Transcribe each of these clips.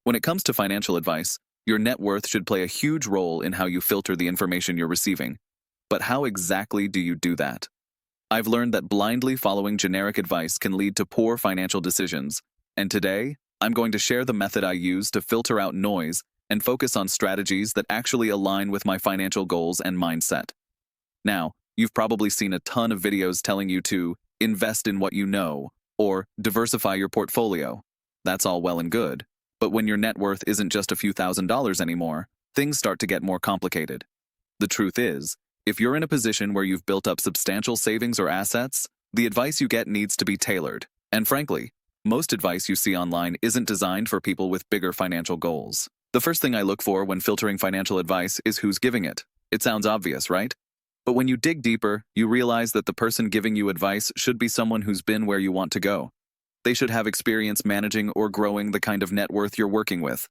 When it comes to financial advice, your net worth should play a huge role in how you filter the information you're receiving. But how exactly do you do that? I've learned that blindly following generic advice can lead to poor financial decisions, and today, I'm going to share the method I use to filter out noise and focus on strategies that actually align with my financial goals and mindset. Now, you've probably seen a ton of videos telling you to invest in what you know or diversify your portfolio. That's all well and good. But when your net worth isn't just a few $1,000s anymore, things start to get more complicated. The truth is, if you're in a position where you've built up substantial savings or assets, the advice you get needs to be tailored. And frankly, most advice you see online isn't designed for people with bigger financial goals. The first thing I look for when filtering financial advice is who's giving it. It sounds obvious, right? But when you dig deeper, you realize that the person giving you advice should be someone who's been where you want to go. They should have experience managing or growing the kind of net worth you're working with.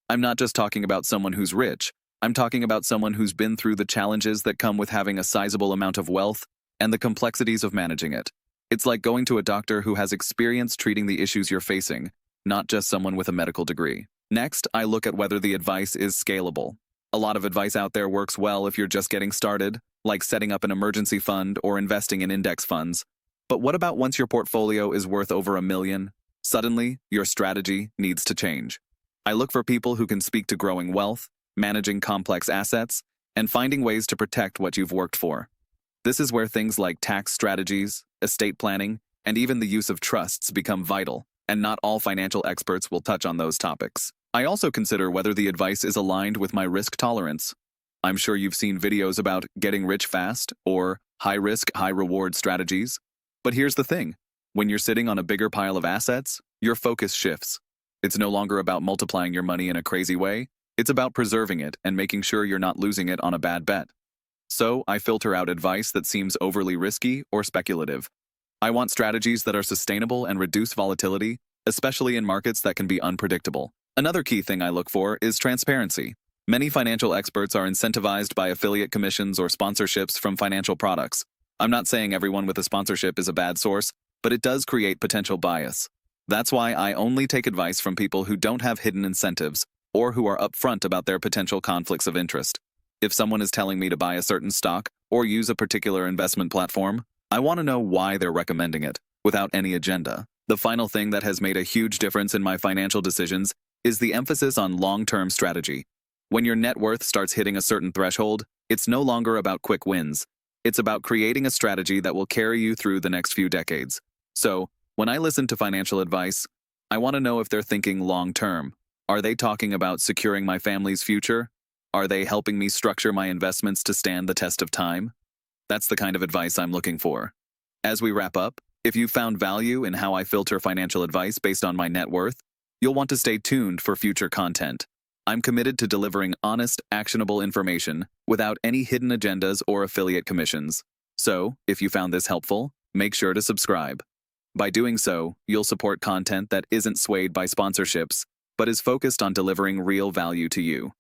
I'm not just talking about someone who's rich. I'm talking about someone who's been through the challenges that come with having a sizable amount of wealth and the complexities of managing it. It's like going to a doctor who has experience treating the issues you're facing, not just someone with a medical degree. Next, I look at whether the advice is scalable. A lot of advice out there works well if you're just getting started, like setting up an emergency fund or investing in index funds. But what about once your portfolio is worth over $1 million? Suddenly, your strategy needs to change. I look for people who can speak to growing wealth, managing complex assets, and finding ways to protect what you've worked for. This is where things like tax strategies, estate planning, and even the use of trusts become vital, and not all financial experts will touch on those topics. I also consider whether the advice is aligned with my risk tolerance. I'm sure you've seen videos about getting rich fast or high-risk, high-reward strategies. But here's the thing. When you're sitting on a bigger pile of assets, your focus shifts. It's no longer about multiplying your money in a crazy way. It's about preserving it and making sure you're not losing it on a bad bet. So, I filter out advice that seems overly risky or speculative. I want strategies that are sustainable and reduce volatility, especially in markets that can be unpredictable. Another key thing I look for is transparency. Many financial experts are incentivized by affiliate commissions or sponsorships from financial products. I'm not saying everyone with a sponsorship is a bad source, but it does create potential bias. That's why I only take advice from people who don't have hidden incentives or who are upfront about their potential conflicts of interest. If someone is telling me to buy a certain stock or use a particular investment platform, I want to know why they're recommending it, without any agenda. The final thing that has made a huge difference in my financial decisions is the emphasis on long-term strategy. When your net worth starts hitting a certain threshold, it's no longer about quick wins. It's about creating a strategy that will carry you through the next few decades. So, when I listen to financial advice, I want to know if they're thinking long-term. Are they talking about securing my family's future? Are they helping me structure my investments to stand the test of time? That's the kind of advice I'm looking for. As we wrap up, if you found value in how I filter financial advice based on my net worth, you'll want to stay tuned for future content. I'm committed to delivering honest, actionable information without any hidden agendas or affiliate commissions. So, if you found this helpful, make sure to subscribe. By doing so, you'll support content that isn't swayed by sponsorships, but is focused on delivering real value to you.